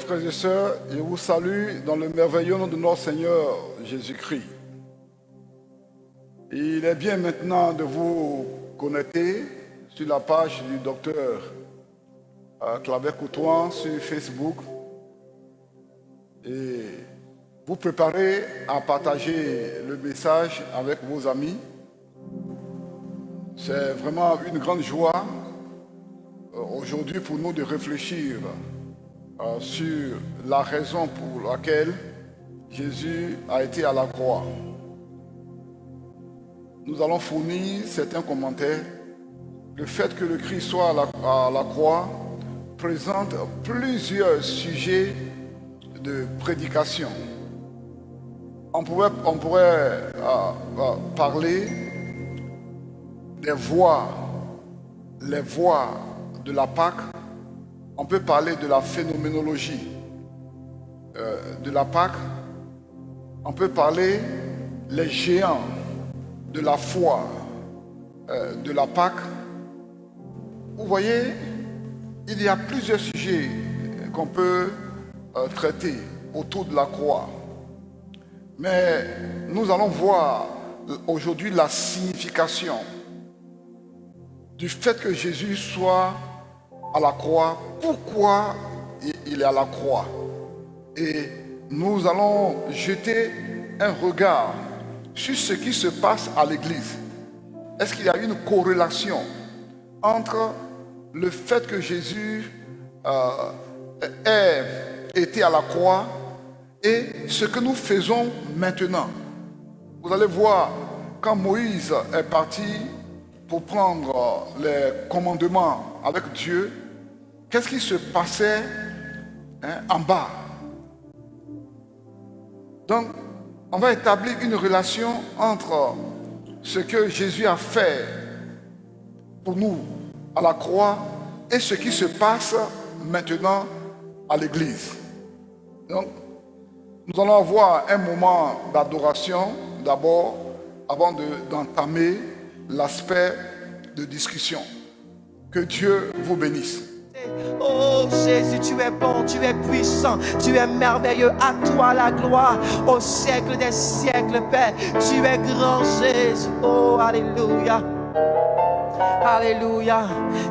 frères et sœurs, je vous salue dans le merveilleux nom de notre Seigneur Jésus-Christ. Il est bien maintenant de vous connecter sur la page du docteur Claver Coutouan sur Facebook et vous préparer à partager le message avec vos amis. C'est vraiment une grande joie aujourd'hui pour nous de réfléchir sur la raison pour laquelle Jésus a été à la croix. Nous allons fournir certains commentaires. Le fait que le Christ soit à la croix présente plusieurs sujets de prédication. On pourrait parler des voies, les voies de la Pâque. On peut parler de la phénoménologie de la Pâque. On peut parler les géants de la foi de la Pâque. Vous voyez, il y a plusieurs sujets qu'on peut traiter autour de la croix. Mais nous allons voir aujourd'hui la signification du fait que Jésus soit à la croix. Pourquoi il est à la croix? Et nous allons jeter un regard sur ce qui se passe à l'Église. Est-ce qu'il y a une corrélation entre le fait que Jésus ait été à la croix et ce que nous faisons maintenant? Vous allez voir, quand Moïse est parti pour prendre les commandements avec Dieu, qu'est-ce qui se passait en bas? Donc, on va établir une relation entre ce que Jésus a fait pour nous à la croix et ce qui se passe maintenant à l'Église. Donc, nous allons avoir un moment d'adoration d'abord, avant d'entamer l'aspect de discussion. Que Dieu vous bénisse. Oh Jésus, tu es bon, tu es puissant, tu es merveilleux, à toi la gloire, au siècle des siècles, Père, tu es grand Jésus, oh alléluia. Alléluia.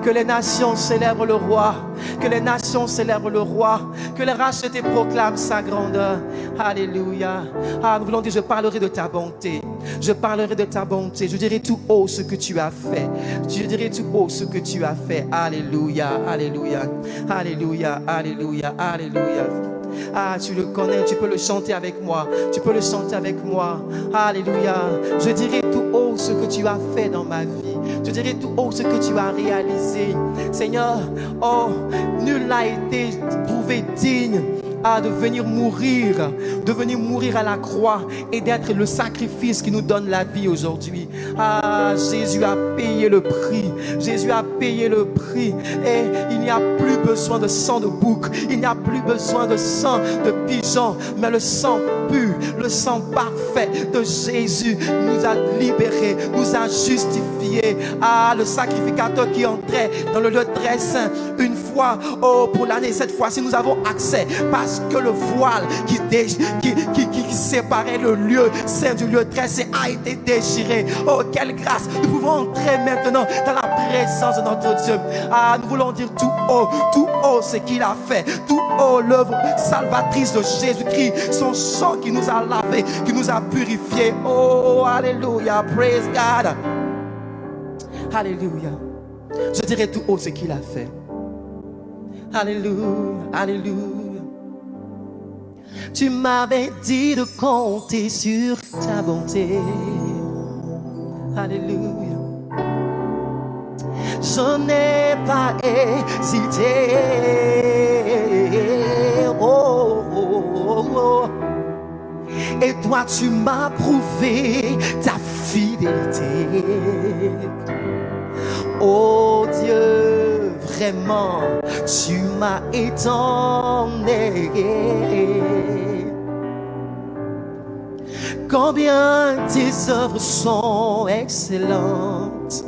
Que les nations célèbrent le roi. Que les nations célèbrent le roi. Que les rachetés proclament sa grandeur. Alléluia. Ah, nous voulons dire, je parlerai de ta bonté. Je parlerai de ta bonté. Je dirai tout haut ce que tu as fait. Je dirai tout haut ce que tu as fait. Alléluia. Alléluia. Alléluia. Alléluia. Alléluia. Ah, tu le connais, tu peux le chanter avec moi. Tu peux le chanter avec moi. Alléluia. Je dirai tout haut ce que tu as fait dans ma vie. Je dirai tout haut ce que tu as réalisé. Seigneur, oh, nul n'a été trouvé digne de venir mourir à la croix et d'être le sacrifice qui nous donne la vie aujourd'hui. Ah, Jésus a payé le prix. Jésus a payé le prix. Et il n'y a plus besoin de sang de bouc. Il n'y a plus besoin de sang de pigeon. Mais le sang pur, le sang parfait de Jésus nous a libérés, nous a justifiés. Ah, le sacrificateur qui entrait dans le lieu très saint une fois, oh, pour l'année, cette fois-ci nous avons accès parce que le voile qui séparait le lieu saint du lieu très saint a été déchiré. Oh, quelle grâce! Nous pouvons entrer maintenant dans la présence de notre Dieu. Ah, nous voulons dire tout haut ce qu'il a fait, tout haut l'œuvre salvatrice de Jésus-Christ, son sang qui nous a lavé, qui nous a purifiés. Oh, alléluia, praise God. Alléluia. Je dirai tout haut ce qu'il a fait. Alléluia, alléluia. Tu m'avais dit de compter sur ta bonté. Alléluia. Je n'ai pas hésité. Oh, oh, oh, oh. Et toi, tu m'as prouvé ta fidélité. Oh Dieu, vraiment, tu m'as étonné. Combien tes œuvres sont excellentes.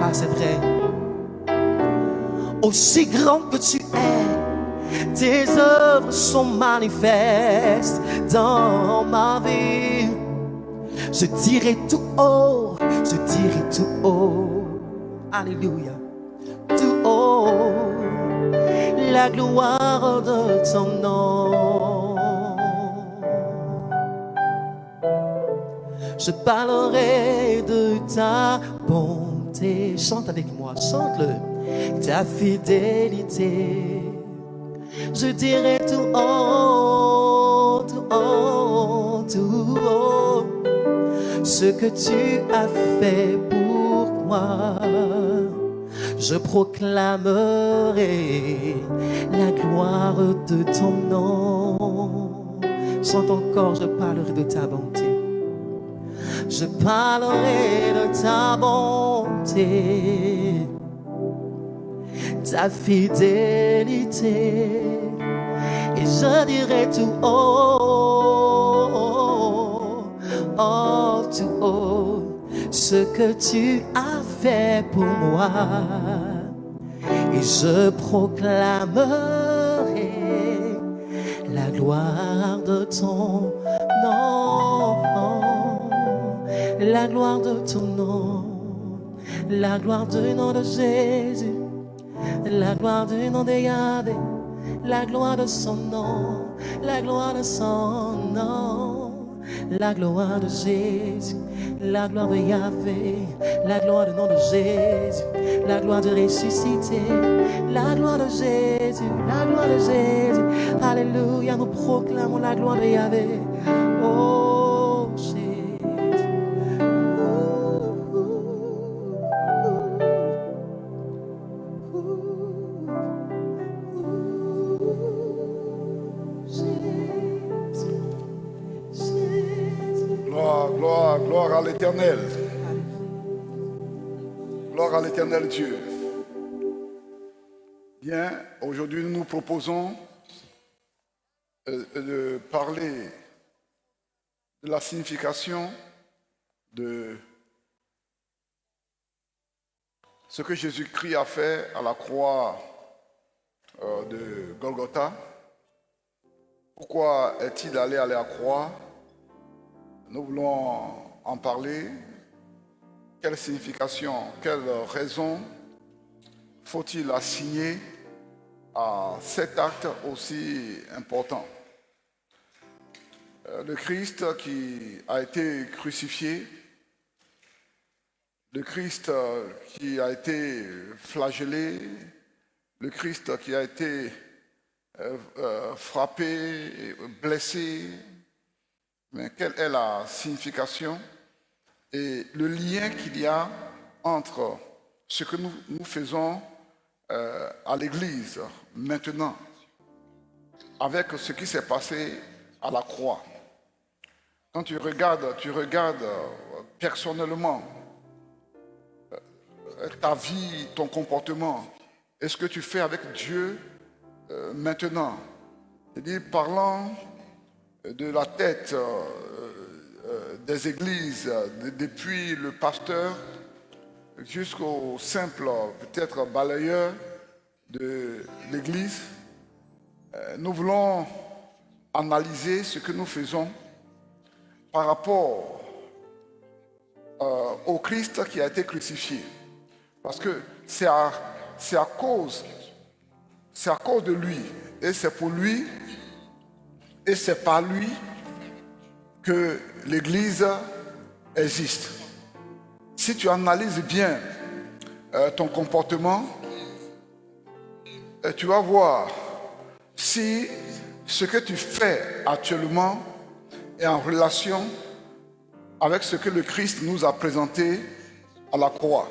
Ah, c'est vrai. Aussi grand que tu es, tes œuvres sont manifestes dans ma vie. Je dirai tout haut, je dirai tout haut, alléluia, tout haut, la gloire de ton nom. Je parlerai de ta bonté. Chante avec moi, chante-le. Ta fidélité. Je dirai tout haut, tout haut, tout haut, ce que tu as fait pour moi. Je proclamerai la gloire de ton nom. Chante encore, je parlerai de ta bonté. Je parlerai de ta bonté, ta fidélité, et je dirai tout haut, oh, tout haut, ce que tu as fait pour moi, et je proclamerai la gloire de ton nom. La gloire de ton nom, la gloire du nom de Jésus, la gloire du nom de Yahvé, la gloire de son nom, la gloire de son nom, la gloire de Jésus, la gloire de Yahvé, la gloire du nom de Jésus, la gloire de ressuscité, la gloire de Jésus, la gloire de Jésus. Alléluia, nous proclamons la gloire de Yahvé. Oh Jésus. Gloire à l'Éternel. Gloire à l'Éternel Dieu. Bien, aujourd'hui nous nous proposons de parler de la signification de ce que Jésus-Christ a fait à la croix de Golgotha. Pourquoi est-il allé à la croix? Nous voulons en parler. Quelle signification, quelle raison faut-il assigner à cet acte aussi important? Le Christ qui a été crucifié, le Christ qui a été flagellé, le Christ qui a été frappé, blessé. Mais quelle est la signification et le lien qu'il y a entre ce que nous faisons à l'Église maintenant avec ce qui s'est passé à la croix? Quand tu regardes personnellement ta vie, ton comportement, et ce que tu fais avec Dieu maintenant. C'est-à-dire, parlant de la tête des églises, depuis le pasteur jusqu'au simple, peut-être balayeur de l'église, nous voulons analyser ce que nous faisons par rapport au Christ qui a été crucifié. Parce que c'est à cause de lui, et c'est pour lui, et c'est par lui que l'Église existe. Si tu analyses bien ton comportement, tu vas voir si ce que tu fais actuellement est en relation avec ce que le Christ nous a présenté à la croix.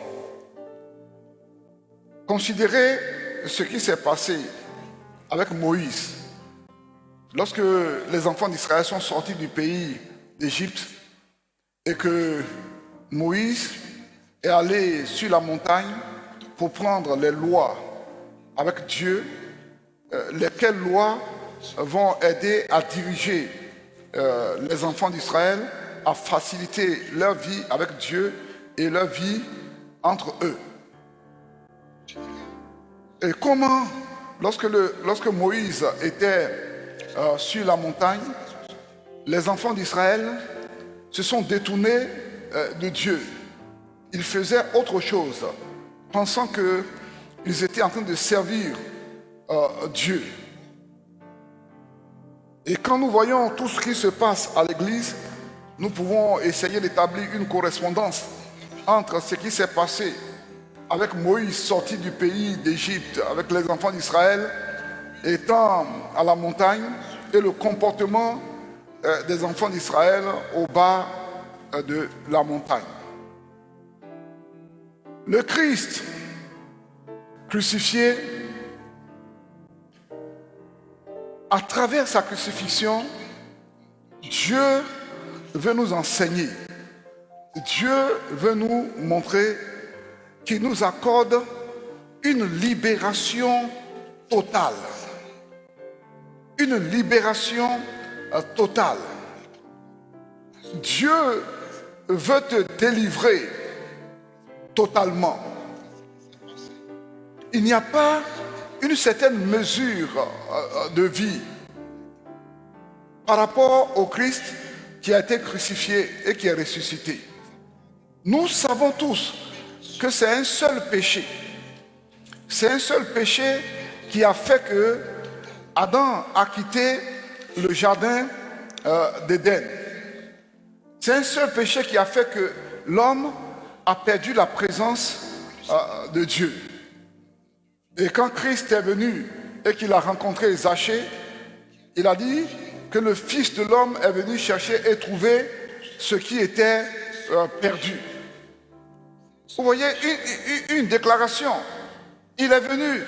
Considérez ce qui s'est passé avec Moïse. Lorsque les enfants d'Israël sont sortis du pays d'Égypte et que Moïse est allé sur la montagne pour prendre les lois avec Dieu, lesquelles lois vont aider à diriger les enfants d'Israël à faciliter leur vie avec Dieu et leur vie entre eux. Et comment lorsque Moïse était sur la montagne, les enfants d'Israël se sont détournés de Dieu. Ils faisaient autre chose, pensant qu'ils étaient en train de servir Dieu. Et quand nous voyons tout ce qui se passe à l'église, nous pouvons essayer d'établir une correspondance entre ce qui s'est passé avec Moïse sorti du pays d'Égypte, avec les enfants d'Israël étant à la montagne, et le comportement des enfants d'Israël au bas de la montagne. Le Christ crucifié, à travers sa crucifixion, Dieu veut nous enseigner. Dieu veut nous montrer qu'il nous accorde une libération totale. Une libération totale. Dieu veut te délivrer totalement. Il n'y a pas une certaine mesure de vie par rapport au Christ qui a été crucifié et qui est ressuscité. Nous savons tous que c'est un seul péché. C'est un seul péché qui a fait que Adam a quitté le jardin d'Éden. C'est un seul péché qui a fait que l'homme a perdu la présence de Dieu. Et quand Christ est venu et qu'il a rencontré Zachée, il a dit que le Fils de l'homme est venu chercher et trouver ce qui était perdu. Vous voyez, une déclaration. Il est venu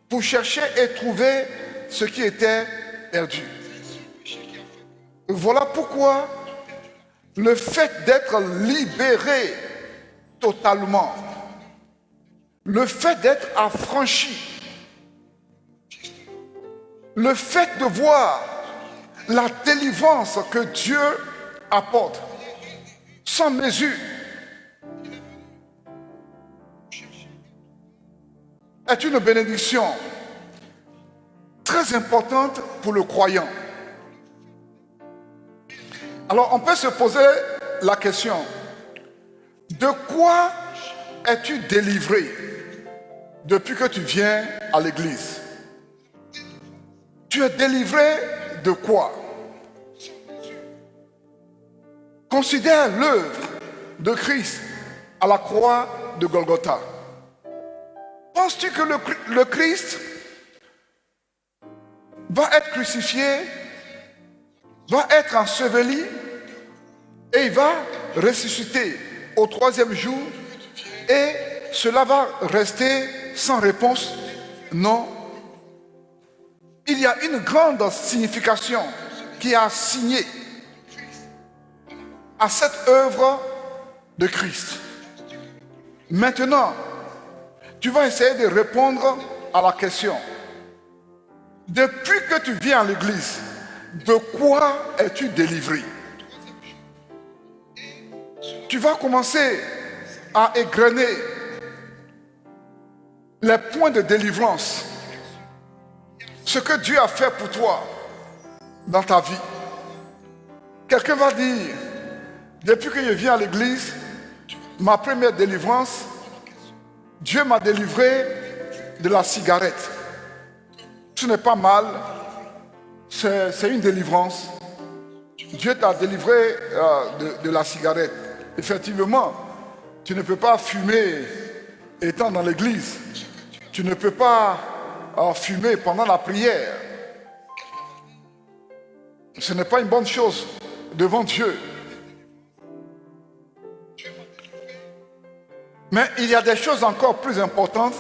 pour chercher et trouver ce qui était perdu. Voilà pourquoi le fait d'être libéré totalement, le fait d'être affranchi, le fait de voir la délivrance que Dieu apporte sans mesure est une bénédiction très importante pour le croyant. Alors on peut se poser la question, de quoi es-tu délivré depuis que tu viens à l'église? Tu es délivré de quoi? Considère l'œuvre de Christ à la croix de Golgotha. Penses-tu que le Christ va être crucifié, va être enseveli et il va ressusciter au 3e jour et cela va rester sans réponse? Non. Il y a une grande signification qui est assignée à cette œuvre de Christ. Maintenant, tu vas essayer de répondre à la question. Depuis que tu viens à l'église, de quoi es-tu délivré? Tu vas commencer à égrener les points de délivrance. Ce que Dieu a fait pour toi dans ta vie. Quelqu'un va dire, depuis que je viens à l'église, ma première délivrance, Dieu m'a délivré de la cigarette. Ce n'est pas mal, c'est une délivrance. Dieu t'a délivré de la cigarette. Effectivement, tu ne peux pas fumer étant dans l'église. Tu ne peux pas fumer pendant la prière. Ce n'est pas une bonne chose devant Dieu. Mais il y a des choses encore plus importantes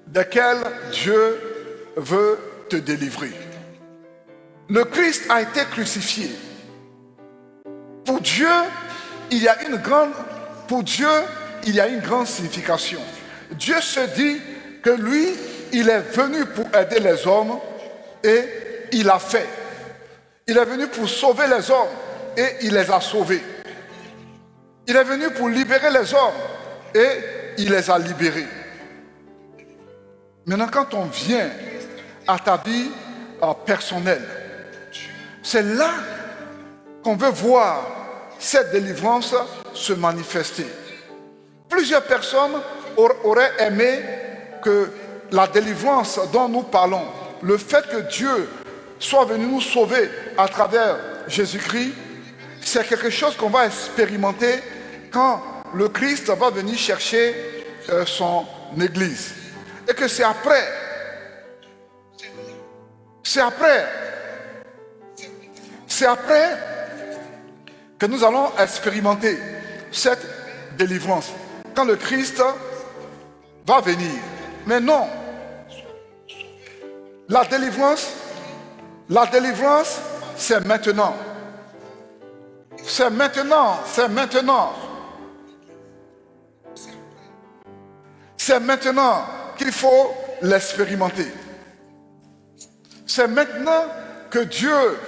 desquelles Dieu veut te délivrer. Le Christ a été crucifié. Pour Dieu, il y a une grande signification. Dieu se dit que lui, il est venu pour aider les hommes et il a fait. Il est venu pour sauver les hommes et il les a sauvés. Il est venu pour libérer les hommes et il les a libérés. Maintenant, quand on vient à ta vie personnelle, c'est là qu'on veut voir cette délivrance se manifester. Plusieurs personnes auraient aimé que la délivrance dont nous parlons, le fait que Dieu soit venu nous sauver à travers Jésus-Christ, c'est quelque chose qu'on va expérimenter quand le Christ va venir chercher son Église. Et que c'est après que nous allons expérimenter cette délivrance. Quand le Christ va venir. Mais non. La délivrance, c'est maintenant. C'est maintenant. C'est maintenant qu'il faut l'expérimenter. C'est maintenant que Dieu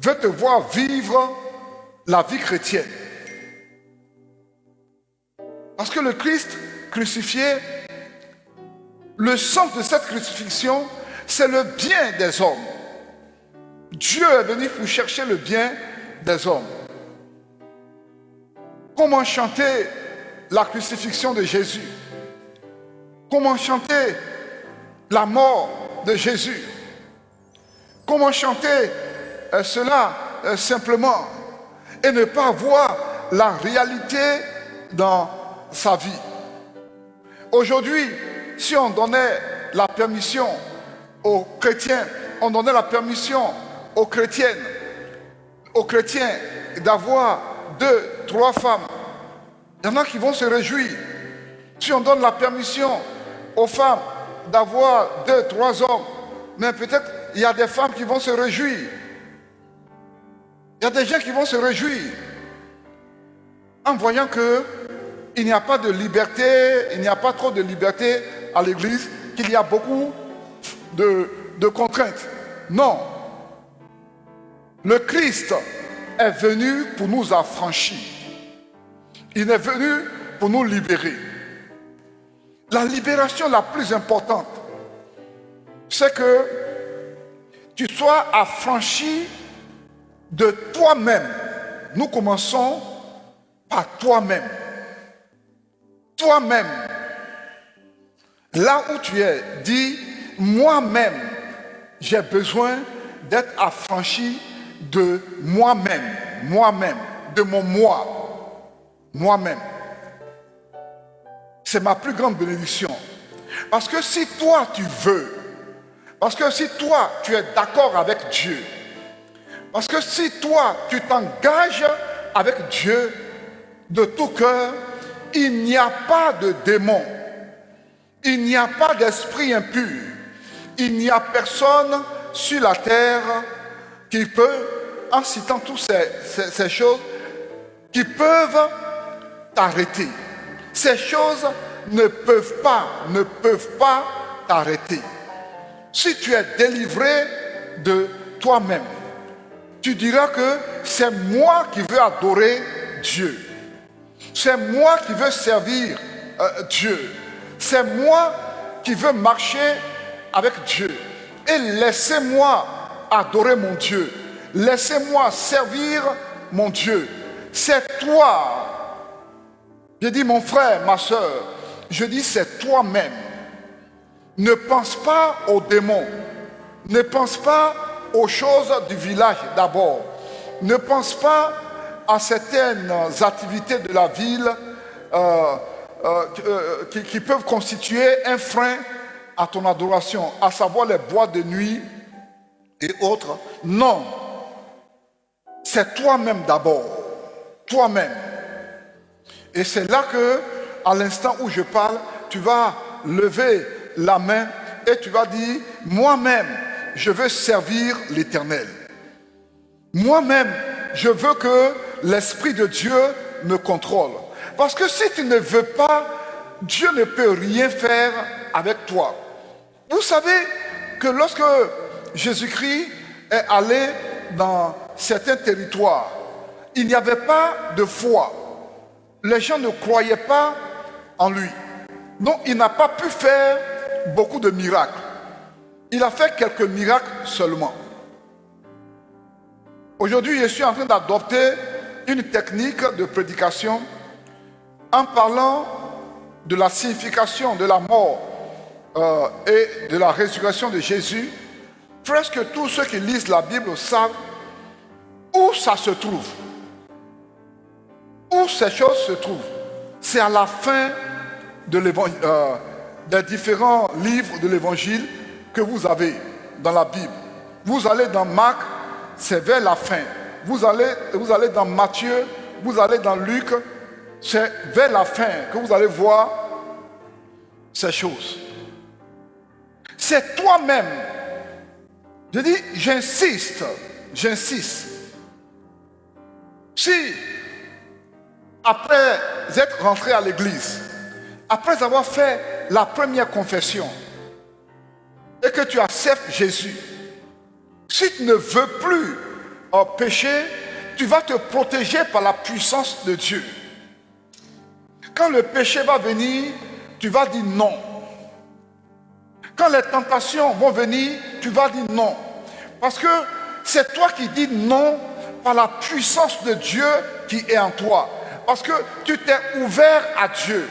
veut te voir vivre la vie chrétienne. Parce que le Christ crucifié, le sens de cette crucifixion, c'est le bien des hommes. Dieu est venu pour chercher le bien des hommes. Comment chanter la crucifixion de Jésus? Comment chanter la mort de Jésus? Comment chanter cela simplement et ne pas voir la réalité dans sa vie? Aujourd'hui, si on donnait la permission aux chrétiens, on donnait la permission aux chrétiens d'avoir 2, 3 femmes, il y en a qui vont se réjouir. Si on donne la permission aux femmes d'avoir 2, 3 hommes, mais peut-être il y a des femmes qui vont se réjouir. Il y a des gens qui vont se réjouir en voyant qu'il n'y a pas de liberté, il n'y a pas trop de liberté à l'église, qu'il y a beaucoup de contraintes. Non. Le Christ est venu pour nous affranchir. Il est venu pour nous libérer. La libération la plus importante, c'est que tu sois affranchi de toi-même. Nous commençons par toi-même. Toi-même. Là où tu es, dis, moi-même, j'ai besoin d'être affranchi de moi-même. Moi-même. De mon moi. Moi-même. C'est ma plus grande bénédiction. Parce que si toi tu veux, parce que si toi tu es d'accord avec Dieu, parce que si toi tu t'engages avec Dieu de tout cœur, il n'y a pas de démon, il n'y a pas d'esprit impur, il n'y a personne sur la terre qui peut, en citant toutes ces choses, qui peuvent t'arrêter. Ces choses ne peuvent pas t'arrêter. Si tu es délivré de toi-même, tu diras que c'est moi qui veux adorer Dieu. C'est moi qui veux servir Dieu. C'est moi qui veux marcher avec Dieu. Et laissez-moi adorer mon Dieu. Laissez-moi servir mon Dieu. C'est toi. Je dis mon frère, ma soeur, je dis c'est toi-même. Ne pense pas aux démons. Ne pense pas aux choses du village d'abord. Ne pense pas à certaines activités de la ville qui peuvent constituer un frein à ton adoration, à savoir les boîtes de nuit et autres. Non. C'est toi-même d'abord. Toi-même. Et c'est là que, à l'instant où je parle, tu vas lever la main et tu vas dire, moi-même, je veux servir l'Éternel. Moi-même, je veux que l'Esprit de Dieu me contrôle. Parce que si tu ne veux pas, Dieu ne peut rien faire avec toi. Vous savez que lorsque Jésus-Christ est allé dans certains territoires, il n'y avait pas de foi. Les gens ne croyaient pas en lui. Donc il n'a pas pu faire beaucoup de miracles. Il a fait quelques miracles seulement. Aujourd'hui, je suis en train d'adopter une technique de prédication en parlant de la signification de la mort et de la résurrection de Jésus. Presque tous ceux qui lisent la Bible savent où ça se trouve. Où ces choses se trouvent. C'est à la fin de des différents livres de l'Évangile que vous avez dans la Bible. Vous allez dans Marc, c'est vers la fin. Vous allez dans Matthieu, vous allez dans Luc, c'est vers la fin que vous allez voir ces choses. C'est toi-même. Je dis, j'insiste. Si, après être rentré à l'église, après avoir fait la première confession, et que tu acceptes Jésus, si tu ne veux plus pécher, tu vas te protéger par la puissance de Dieu. Quand le péché va venir, tu vas dire non. Quand les tentations vont venir, tu vas dire non. Parce que c'est toi qui dis non par la puissance de Dieu qui est en toi. Parce que tu t'es ouvert à Dieu.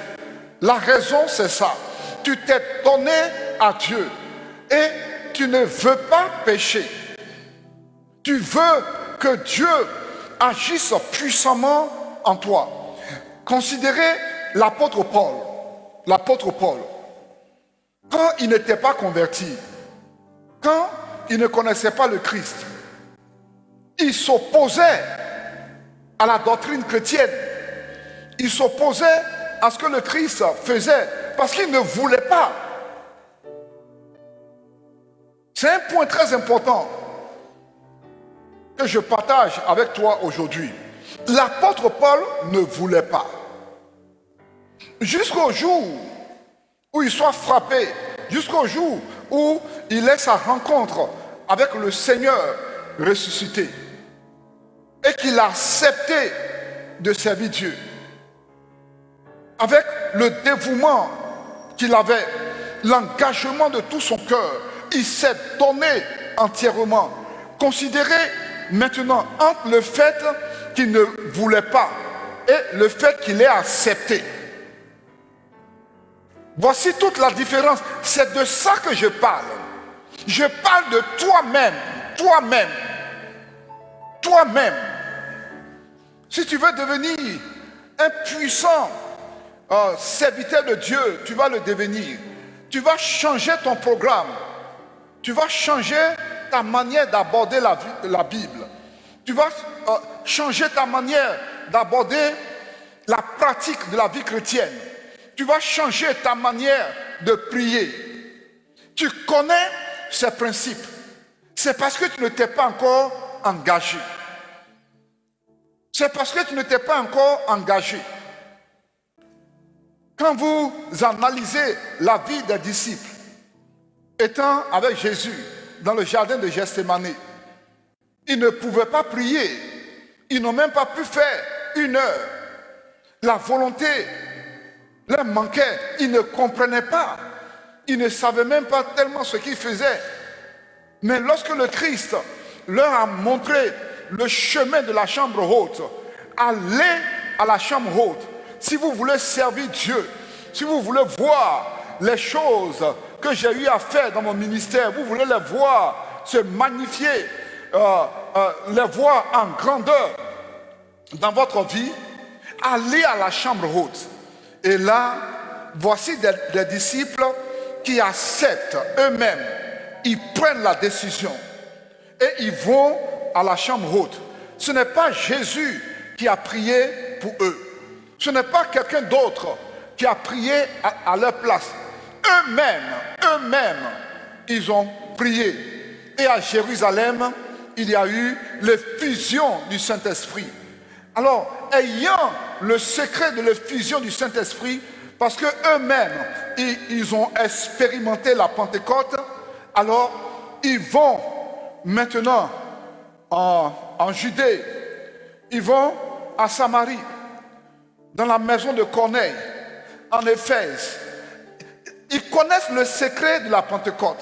La raison, c'est ça. Tu t'es donné à Dieu. Et tu ne veux pas pécher. Tu veux que Dieu agisse puissamment en toi. Considérez l'apôtre Paul. L'apôtre Paul. Quand il n'était pas converti, quand il ne connaissait pas le Christ, il s'opposait à la doctrine chrétienne. Il s'opposait à ce que le Christ faisait parce qu'il ne voulait pas. C'est un point très important que je partage avec toi aujourd'hui. L'apôtre Paul ne voulait pas. Jusqu'au jour où il soit frappé, jusqu'au jour où il ait sa rencontre avec le Seigneur ressuscité et qu'il a accepté de servir Dieu. Avec le dévouement qu'il avait, l'engagement de tout son cœur, il s'est donné entièrement. Considérez maintenant entre le fait qu'il ne voulait pas et le fait qu'il ait accepté. Voici toute la différence. C'est de ça que je parle. Je parle de toi-même. Toi-même. Toi-même. Si tu veux devenir un puissant serviteur de Dieu, tu vas le devenir. Tu vas changer ton programme. Tu vas changer ta manière d'aborder la Bible. Tu vas changer ta manière d'aborder la pratique de la vie chrétienne. Tu vas changer ta manière de prier. Tu connais ces principes. C'est parce que tu ne t'es pas encore engagé. C'est parce que tu ne t'es pas encore engagé. Quand vous analysez la vie des disciples, étant avec Jésus dans le jardin de Gethsémani, ils ne pouvaient pas prier. Ils n'ont même pas pu faire 1 heure. La volonté leur manquait. Ils ne comprenaient pas. Ils ne savaient même pas tellement ce qu'ils faisaient. Mais lorsque le Christ leur a montré le chemin de la chambre haute, allez à la chambre haute. Si vous voulez servir Dieu, si vous voulez voir les choses que j'ai eu à faire dans mon ministère, vous voulez les voir se magnifier, les voir en grandeur dans votre vie, allez à la chambre haute. Et là, voici des disciples qui acceptent eux-mêmes, ils prennent la décision et ils vont à la chambre haute. Ce n'est pas Jésus qui a prié pour eux. Ce n'est pas quelqu'un d'autre qui a prié à leur place. Eux-mêmes, ils ont prié. Et à Jérusalem, il y a eu l'effusion du Saint-Esprit. Alors, ayant le secret de l'effusion du Saint-Esprit, parce qu'eux-mêmes, ils ont expérimenté la Pentecôte, alors ils vont maintenant en Judée, ils vont à Samarie, dans la maison de Corneille, en Éphèse. Ils connaissent le secret de la Pentecôte.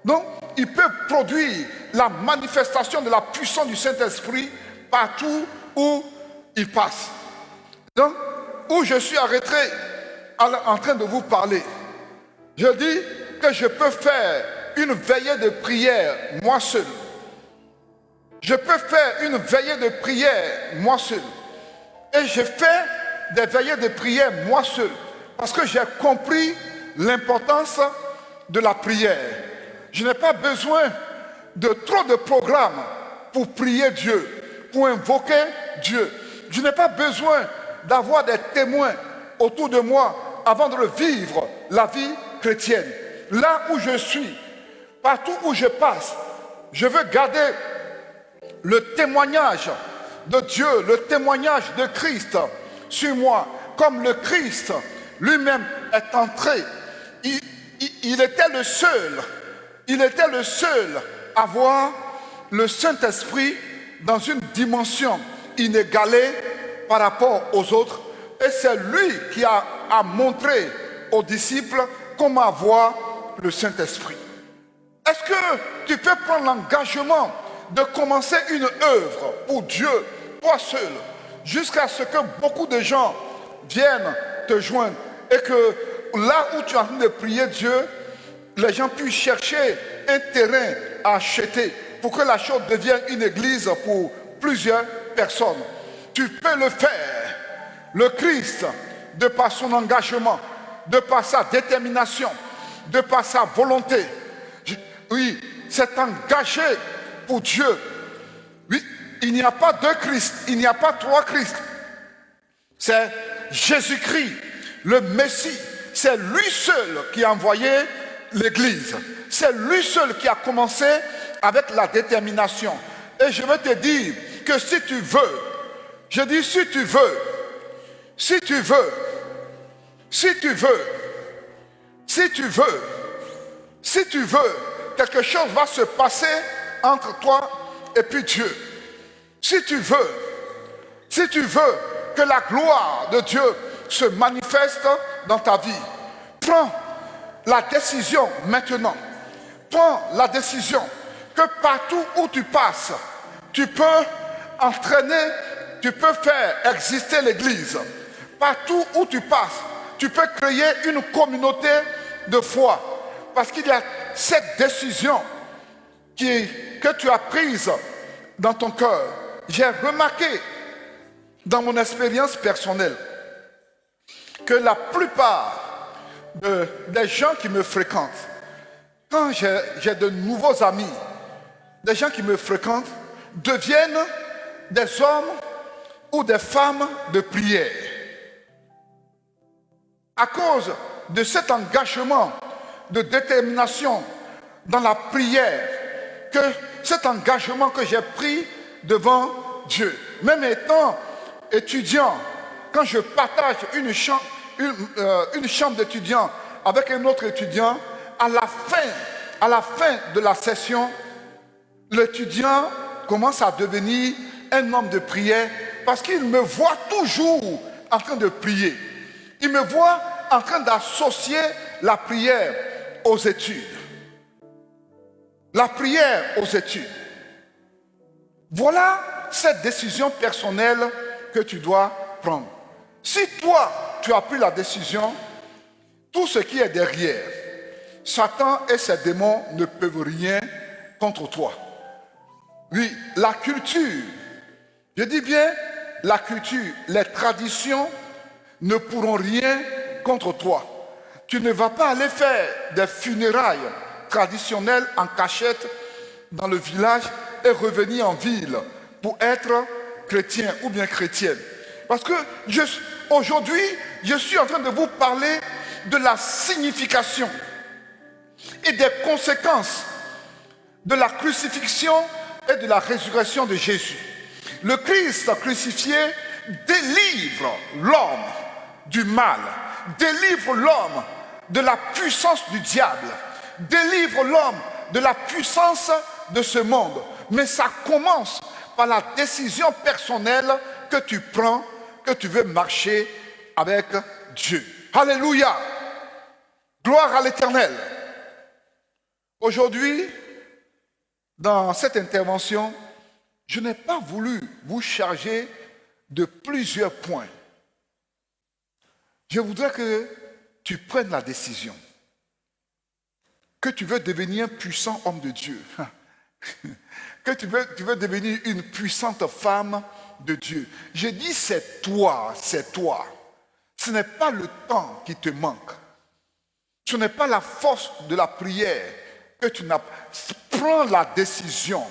Donc, ils peuvent produire la manifestation de la puissance du Saint-Esprit partout où ils passent. Donc, où je suis arrêté en train de vous parler, je dis que je peux faire une veillée de prière moi seul. Je peux faire une veillée de prière moi seul. Et je fais des veillées de prière moi seul. Parce que j'ai compris l'importance de la prière. Je n'ai pas besoin de trop de programmes pour prier Dieu, pour invoquer Dieu. Je n'ai pas besoin d'avoir des témoins autour de moi avant de vivre la vie chrétienne. Là où je suis, partout où je passe, je veux garder le témoignage de Dieu, le témoignage de Christ sur moi. Comme le Christ lui-même est entré, il était le seul à voir le Saint-Esprit dans une dimension inégalée par rapport aux autres. Et c'est lui qui a montré aux disciples comment voir le Saint-Esprit. Est-ce que tu peux prendre l'engagement de commencer une œuvre pour Dieu, toi seul, jusqu'à ce que beaucoup de gens viennent te joindre et que là où tu es en train de prier Dieu, les gens puissent chercher un terrain à acheter pour que la chose devienne une église pour plusieurs personnes. Tu peux le faire. Le Christ, de par son engagement, de par sa détermination, de par sa volonté, oui, s'est engagé pour Dieu. Oui, il n'y a pas deux Christ, il n'y a pas trois Christ. C'est Jésus-Christ, le Messie. C'est lui seul qui a envoyé l'Église. C'est lui seul qui a commencé avec la détermination. Et je veux te dire que si tu veux, je dis si tu veux, si tu veux, si tu veux, si tu veux, si tu veux, quelque chose va se passer entre toi et puis Dieu. Si tu veux que la gloire de Dieu se manifeste dans ta vie, prends la décision maintenant. Prends la décision que partout où tu passes, tu peux entraîner, tu peux faire exister l'Église. Partout où tu passes, tu peux créer une communauté de foi. Parce qu'il y a cette décision que tu as prise dans ton cœur. J'ai remarqué dans mon expérience personnelle que la plupart des gens qui me fréquentent, quand j'ai de nouveaux amis, des gens qui me fréquentent, deviennent des hommes ou des femmes de prière. À cause de cet engagement de détermination dans la prière, cet engagement que j'ai pris devant Dieu. Même étant étudiant, quand je partage une chambre d'étudiants avec un autre étudiant, à la fin de la session, l'étudiant commence à devenir un homme de prière parce qu'il me voit toujours en train de prier. Il me voit en train d'associer la prière aux études. La prière aux études. Voilà cette décision personnelle que tu dois prendre. Si toi, tu as pris la décision, tout ce qui est derrière, Satan et ses démons ne peuvent rien contre toi. Oui, la culture, je dis bien la culture, les traditions ne pourront rien contre toi. Tu ne vas pas aller faire des funérailles traditionnelles en cachette dans le village et revenir en ville pour être chrétien ou bien chrétienne. Parce que aujourd'hui, je suis en train de vous parler de la signification et des conséquences de la crucifixion et de la résurrection de Jésus. Le Christ crucifié délivre l'homme du mal, délivre l'homme de la puissance du diable, délivre l'homme de la puissance de ce monde. Mais ça commence par la décision personnelle que tu prends, que tu veux marcher avec Dieu. Alléluia! Gloire à l'Éternel. Aujourd'hui, dans cette intervention, je n'ai pas voulu vous charger de plusieurs points. Je voudrais que tu prennes la décision, que tu veux devenir un puissant homme de Dieu, que tu veux devenir une puissante femme de Dieu. Je dis c'est toi, c'est toi. Ce n'est pas le temps qui te manque. Ce n'est pas la force de la prière que tu n'as. Prends la décision.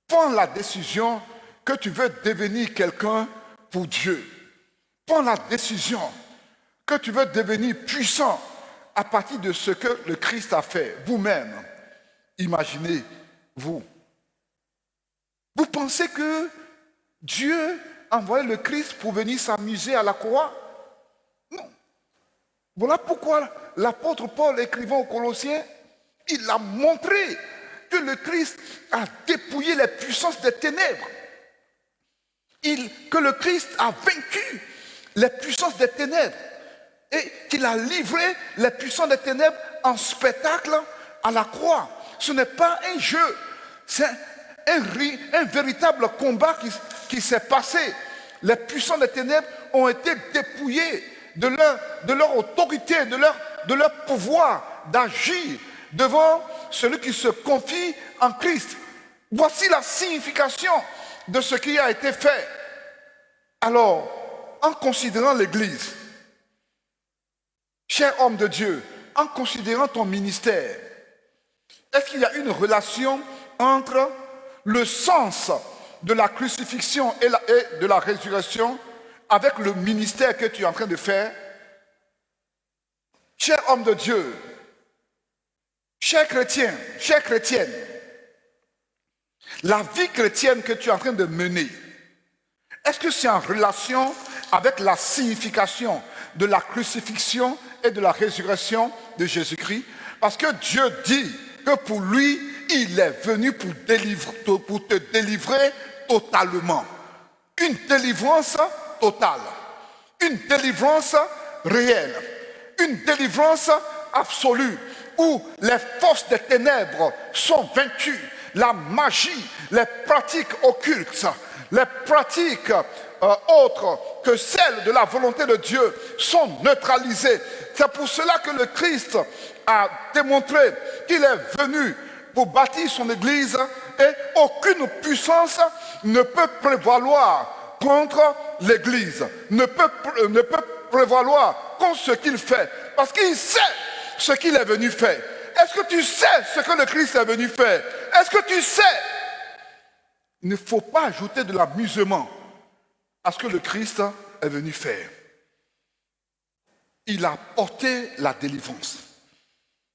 Prends la décision que tu veux devenir quelqu'un pour Dieu. Prends la décision que tu veux devenir puissant à partir de ce que le Christ a fait. Vous-même, imaginez-vous. Vous pensez que Dieu a envoyé le Christ pour venir s'amuser à la croix? Non. Voilà pourquoi l'apôtre Paul, écrivant aux Colossiens, il a montré que le Christ a dépouillé les puissances des ténèbres. Que le Christ a vaincu les puissances des ténèbres et qu'il a livré les puissances des ténèbres en spectacle à la croix. Ce n'est pas un jeu, c'est un véritable combat qui s'est passé. Les puissances des ténèbres ont été dépouillés de leur autorité, de leur pouvoir d'agir devant celui qui se confie en Christ. Voici la signification de ce qui a été fait. Alors, en considérant l'Église, cher homme de Dieu, en considérant ton ministère, est-ce qu'il y a une relation entre le sens de la crucifixion et de la résurrection avec le ministère que tu es en train de faire? Cher homme de Dieu, cher chrétien, chère chrétienne, la vie chrétienne que tu es en train de mener, est-ce que c'est en relation avec la signification de la crucifixion et de la résurrection de Jésus-Christ? Parce que Dieu dit que pour lui, il est venu pour te délivrer totalement. Une délivrance totale, une délivrance réelle, une délivrance absolue, où les forces des ténèbres sont vaincues, la magie, les pratiques occultes, les pratiques autres que celles de la volonté de Dieu sont neutralisées. C'est pour cela que le Christ a démontré qu'il est venu pour bâtir son Église et aucune puissance ne peut prévaloir contre l'Église, ne peut prévaloir contre ce qu'il fait, parce qu'il sait ce qu'il est venu faire. Est-ce que tu sais ce que le Christ est venu faire? Est-ce que tu sais? Il ne faut pas ajouter de l'amusement à ce que le Christ est venu faire. Il a porté la délivrance.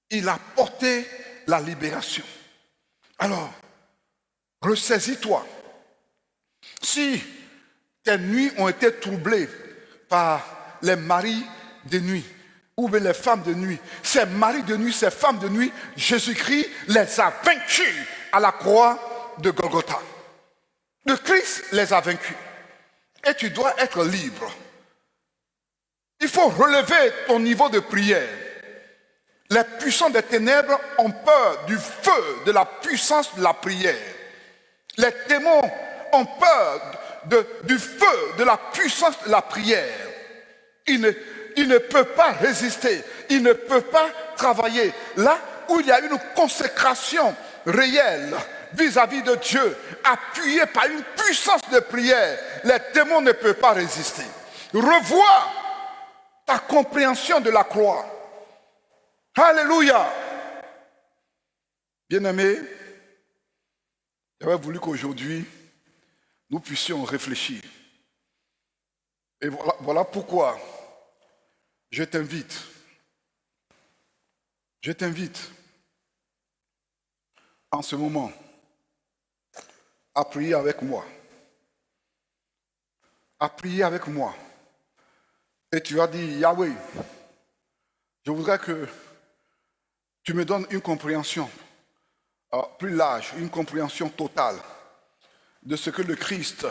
Il a porté la libération. Alors, ressaisis-toi. Si tes nuits ont été troublées par les maris de nuit, ou bien les femmes de nuit, ces maris de nuit, ces femmes de nuit, Jésus-Christ les a vaincus à la croix de Golgotha. Le Christ les a vaincus. Et tu dois être libre. Il faut relever ton niveau de prière. Les puissants des ténèbres ont peur du feu de la puissance de la prière. Les démons ont peur du feu de la puissance de la prière. Ils ne peuvent pas résister. Ils ne peuvent pas travailler. Là où il y a une consécration réelle vis-à-vis de Dieu, appuyée par une puissance de prière, les démons ne peuvent pas résister. Revois ta compréhension de la croix. Alléluia. Bien-aimés, j'aurais voulu qu'aujourd'hui, nous puissions réfléchir. Et voilà pourquoi je t'invite en ce moment à prier avec moi. À prier avec moi. Et tu as dit, Yahweh, je voudrais que tu me donnes une compréhension plus large, une compréhension totale de ce que le Christ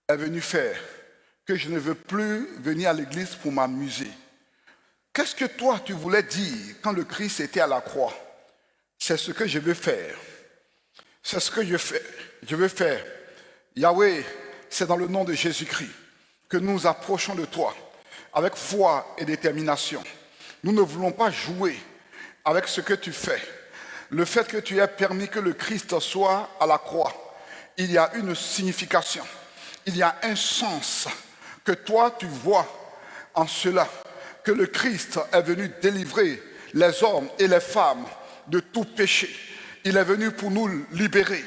est venu faire, que je ne veux plus venir à l'église pour m'amuser. qu'est-ce que toi tu voulais dire quand le Christ était à la croix? C'est ce que je veux faire. C'est ce que je veux faire. Yahweh, c'est dans le nom de Jésus-Christ que nous nous approchons de toi avec foi et détermination. Nous ne voulons pas jouer avec ce que tu fais. Le fait que tu aies permis que le Christ soit à la croix, il y a une signification, il y a un sens que toi tu vois en cela, que le Christ est venu délivrer les hommes et les femmes de tout péché. Il est venu pour nous libérer,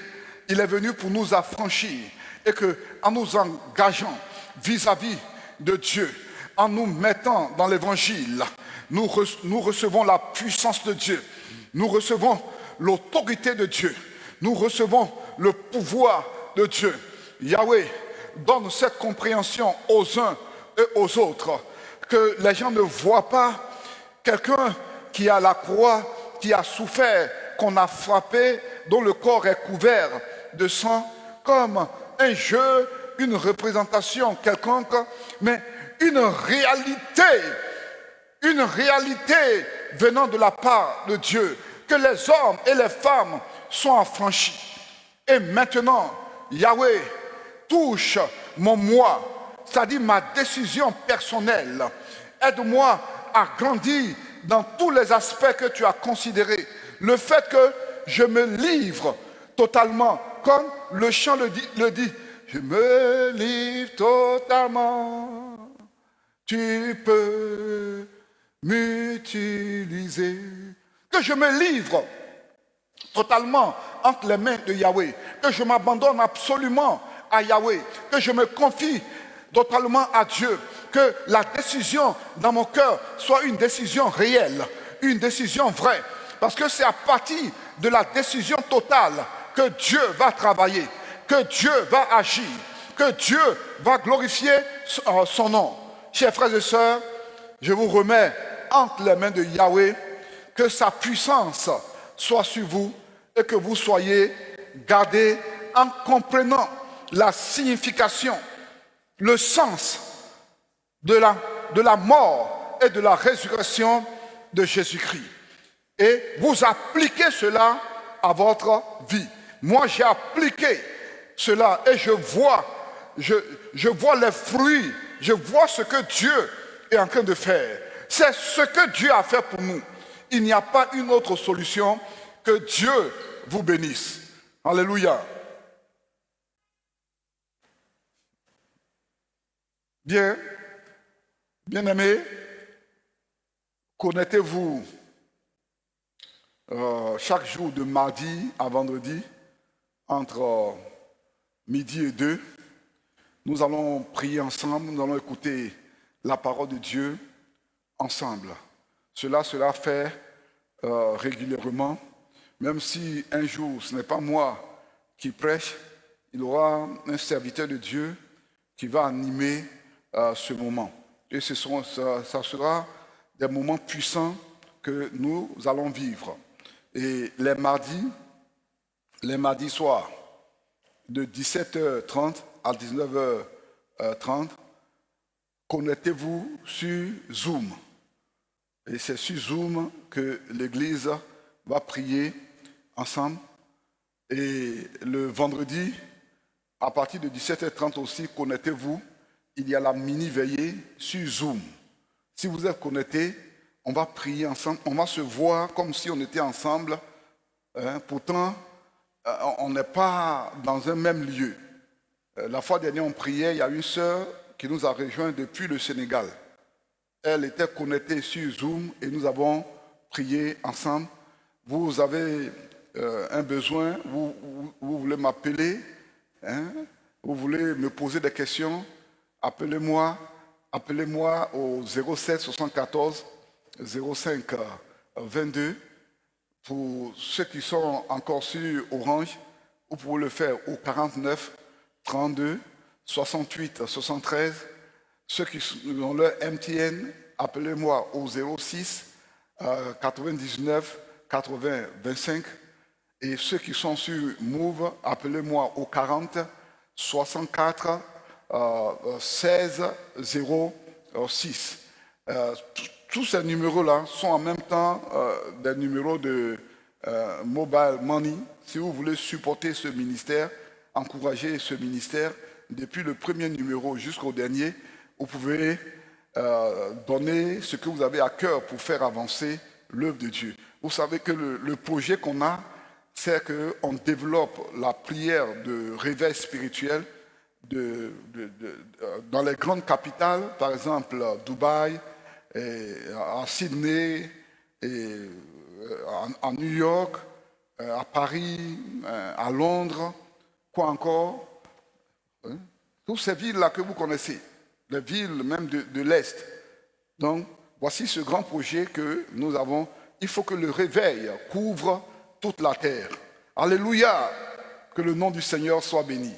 il est venu pour nous affranchir, et qu'en nous engageant vis-à-vis de Dieu, en nous mettant dans l'évangile, nous recevons la puissance de Dieu, nous recevons l'autorité de Dieu, nous recevons le pouvoir de Dieu. Yahweh, donne cette compréhension aux uns et aux autres, que les gens ne voient pas quelqu'un qui est à la croix, qui a souffert, qu'on a frappé, dont le corps est couvert de sang, comme un jeu, une représentation quelconque, mais une réalité venant de la part de Dieu, que les hommes et les femmes sont affranchis. Et maintenant, Yahweh, touche mon moi, c'est-à-dire ma décision personnelle. Aide-moi à grandir dans tous les aspects que tu as considérés. Le fait que je me livre totalement, comme le chant le dit, je me livre totalement. Tu peux m'utiliser. Que je me livre totalement entre les mains de Yahweh. Que je m'abandonne absolument à Yahweh. Que je me confie totalement à Dieu. Que la décision dans mon cœur soit une décision réelle, une décision vraie. Parce que c'est à partir de la décision totale que Dieu va travailler, que Dieu va agir, que Dieu va glorifier son nom. Chers frères et sœurs, je vous remets entre les mains de Yahweh, que sa puissance soit sur vous et que vous soyez gardés en comprenant la signification, le sens de la mort et de la résurrection de Jésus-Christ. Et vous appliquez cela à votre vie. Moi, j'ai appliqué cela et je vois les fruits, je vois ce que Dieu est en train de faire. C'est ce que Dieu a fait pour nous. Il n'y a pas une autre solution. Que Dieu vous bénisse. Alléluia. Bien-aimés, connectez-vous chaque jour de mardi à vendredi, entre midi et 2. Nous allons prier ensemble, nous allons écouter la parole de Dieu ensemble. Cela sera fait régulièrement, même si un jour ce n'est pas moi qui prêche, il y aura un serviteur de Dieu qui va animer ce moment. Et ça sera des moments puissants que nous allons vivre. Et les mardis soirs, de 17h30 à 19h30, connectez-vous sur Zoom. Et c'est sur Zoom que l'Église va prier ensemble. Et le vendredi, à partir de 17h30 aussi, connectez-vous. Il y a la mini-veillée sur Zoom. Si vous êtes connectés, on va prier ensemble. On va se voir comme si on était ensemble. Pourtant, on n'est pas dans un même lieu. La fois dernière, on priait. Il y a une sœur qui nous a rejoints depuis le Sénégal. Elle était connectée sur Zoom et nous avons prié ensemble. Vous avez un besoin, vous voulez m'appeler, vous voulez me poser des questions, appelez-moi au 07 74 05 22. Pour ceux qui sont encore sur Orange, vous pouvez le faire au 49 32 68 73. Ceux qui ont leur MTN, appelez-moi au 06 99 80 25. Et ceux qui sont sur Move, appelez-moi au 40 64 16 06. tous ces numéros-là sont en même temps des numéros de mobile money. Si vous voulez supporter ce ministère, encourager ce ministère, depuis le premier numéro jusqu'au dernier, vous pouvez donner ce que vous avez à cœur pour faire avancer l'œuvre de Dieu. Vous savez que le projet qu'on a, c'est qu'on développe la prière de réveil spirituel dans les grandes capitales, par exemple Dubaï, et à Sydney, et à New York, à Paris, à Londres, quoi encore, hein? Toutes ces villes-là que vous connaissez, les villes même de l'Est. Donc, voici ce grand projet que nous avons. Il faut que le réveil couvre toute la terre. Alléluia, que le nom du Seigneur soit béni.